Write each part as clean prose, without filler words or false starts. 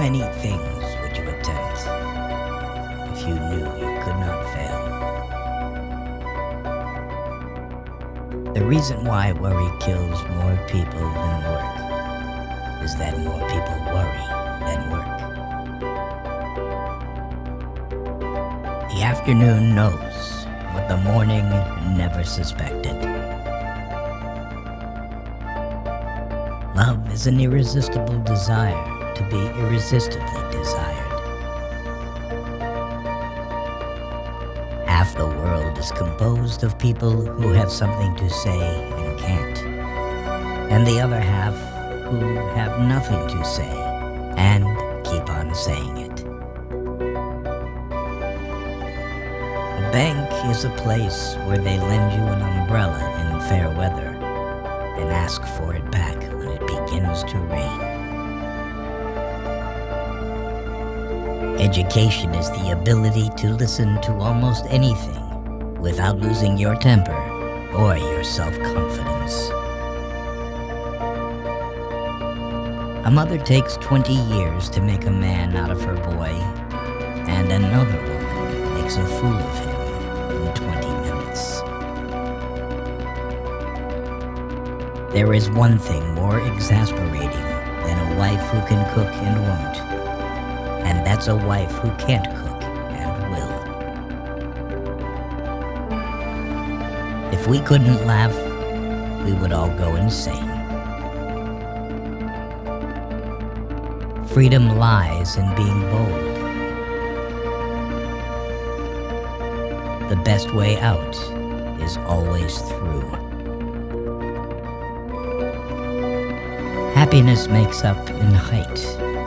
many things would you attempt if you knew you could not fail? The reason why worry kills more people than work is that more people worry than work. The afternoon knows what the morning never suspected. Love is an irresistible desire to be irresistibly desired. Half the world is composed of people who have something to say and can't, and the other half who have nothing to say and keep on saying it. A bank is a place where they lend you an umbrella in fair weather and ask for it back when it begins to rain. Education is the ability to listen to almost anything without losing your temper or your self-confidence. A mother takes 20 years to make a man out of her boy, and another woman makes a fool of him in 20 minutes. There is one thing more exasperating than a wife who can cook and won't, and that's a wife who can't cook and will. If we couldn't laugh, we would all go insane. Freedom lies in being bold. The best way out is always through. Happiness makes up in height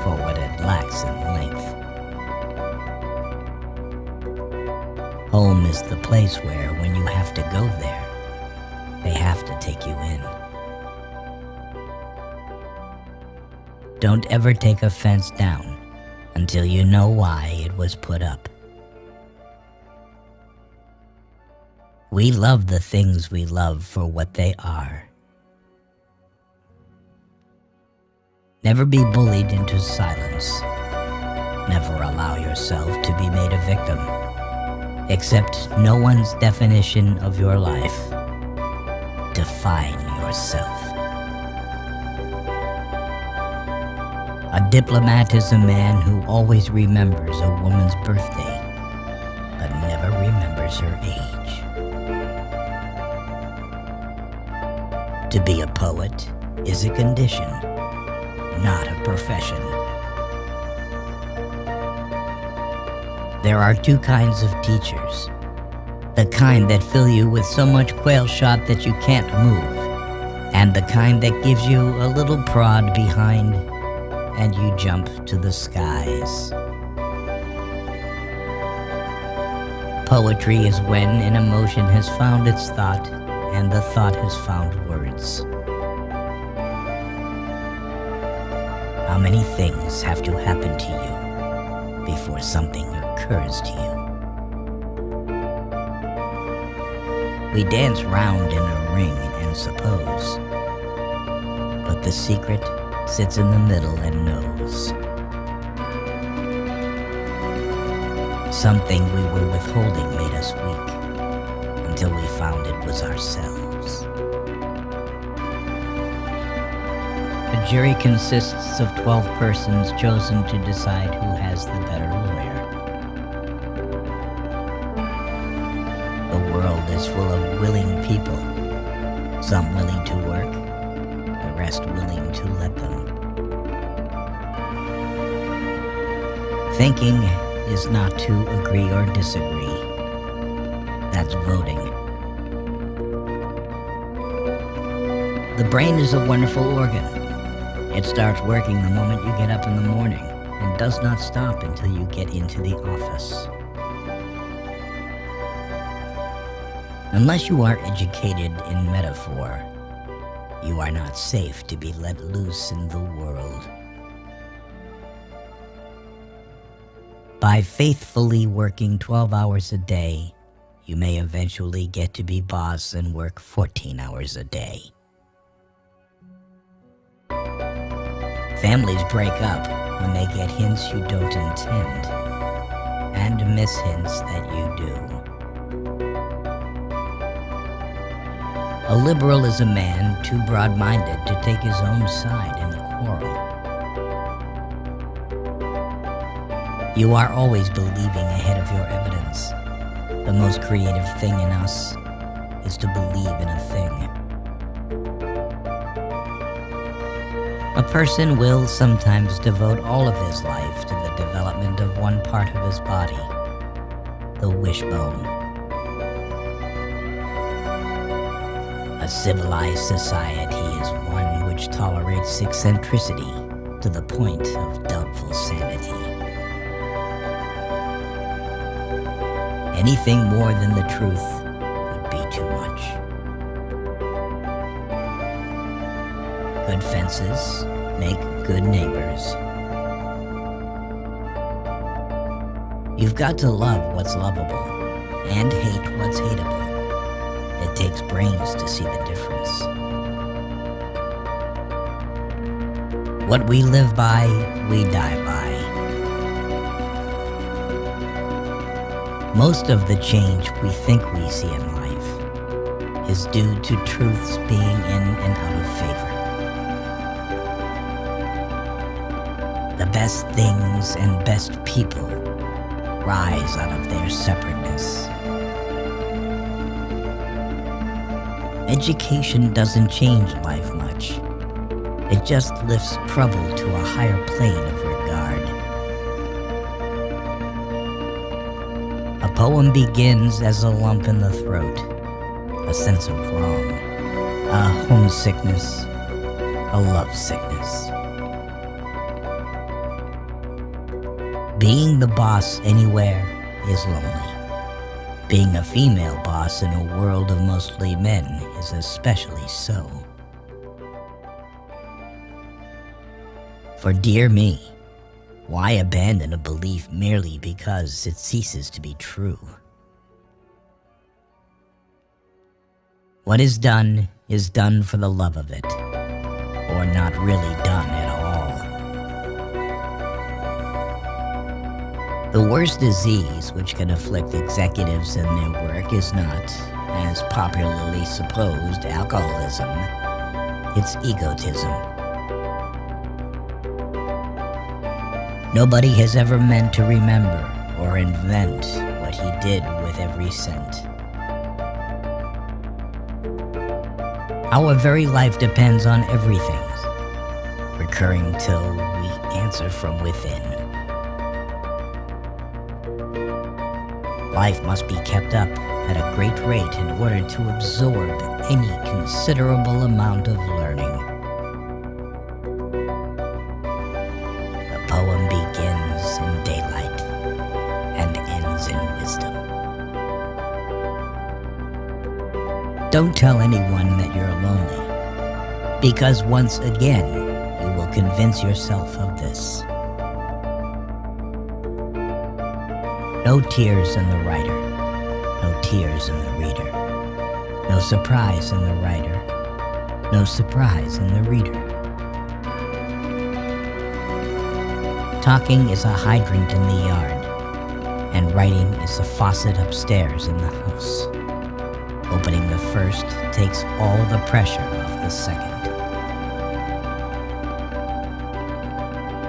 for what it lacks in length. Home is the place where, when you have to go there, they have to take you in. Don't ever take a fence down until you know why it was put up. We love the things we love for what they are. Never be bullied into silence. Never allow yourself to be made a victim. Accept no one's definition of your life. Define yourself. A diplomat is a man who always remembers a woman's birthday, but never remembers her age. To be a poet is a condition, not a profession. There are two kinds of teachers. The kind that fill you with so much quail shot that you can't move, and the kind that gives you a little prod behind and you jump to the skies. Poetry is when an emotion has found its thought and the thought has found words. How many things have to happen to you before something occurs to you? We dance round in a ring and suppose, but the secret sits in the middle and knows. Something we were withholding made us weak until we found it was ourselves. A jury consists of 12 persons chosen to decide who has the better lawyer. The world is full of willing people, some willing to work, the rest willing to let them. Thinking is not to agree or disagree. That's voting. The brain is a wonderful organ. It starts working the moment you get up in the morning and does not stop until you get into the office. Unless you are educated in metaphor, you are not safe to be let loose in the world. By faithfully working 12 hours a day, you may eventually get to be boss and work 14 hours a day. Families break up when they get hints you don't intend, and miss hints that you do. A liberal is a man too broad-minded to take his own side in the quarrel. You are always believing ahead of your evidence. The most creative thing in us is to believe in a thing. A person will sometimes devote all of his life to the development of one part of his body, the wishbone. A civilized society is one which tolerates eccentricity to the point of doubtful sanity. Anything more than the truth would be too much. Good fences make good neighbors. You've got to love what's lovable and hate what's hateable. It takes brains to see the difference. What we live by, we die by. Most of the change we think we see in life is due to truths being in and out of favor. The best things and best people rise out of their separateness. Education doesn't change life much. It just lifts trouble to a higher plane of regard. A poem begins as a lump in the throat, a sense of wrong, a homesickness, a lovesickness. Being the boss anywhere is lonely. Being a female boss in a world of mostly men is especially so. For dear me, why abandon a belief merely because it ceases to be true? What is done for the love of it, or not really done at all. The worst disease which can afflict executives in their work is not, as popularly supposed, alcoholism. It's egotism. Nobody has ever meant to remember or invent what he did with every cent. Our very life depends on everything, recurring till we answer from within. Life must be kept up at a great rate in order to absorb any considerable amount of learning. The poem begins in daylight and ends in wisdom. Don't tell anyone that you're lonely, because once again you will convince yourself of this. No tears in the writer, no tears in the reader. No surprise in the writer, no surprise in the reader. Talking is a hydrant in the yard, and writing is a faucet upstairs in the house. Opening the first takes all the pressure off the second.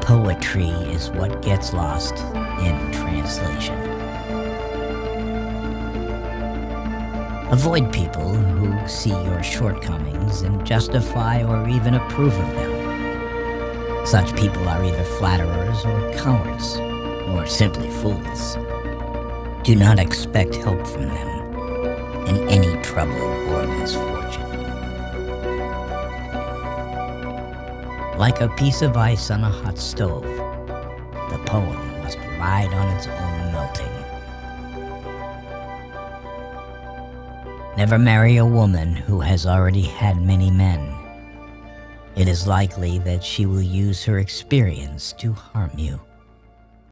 Poetry is what gets lost in translation. Avoid people who see your shortcomings and justify or even approve of them. Such people are either flatterers or cowards, or simply fools. Do not expect help from them in any trouble or misfortune. Like a piece of ice on a hot stove, the poem must ride on its own melting. Never marry a woman who has already had many men. It is likely that she will use her experience to harm you.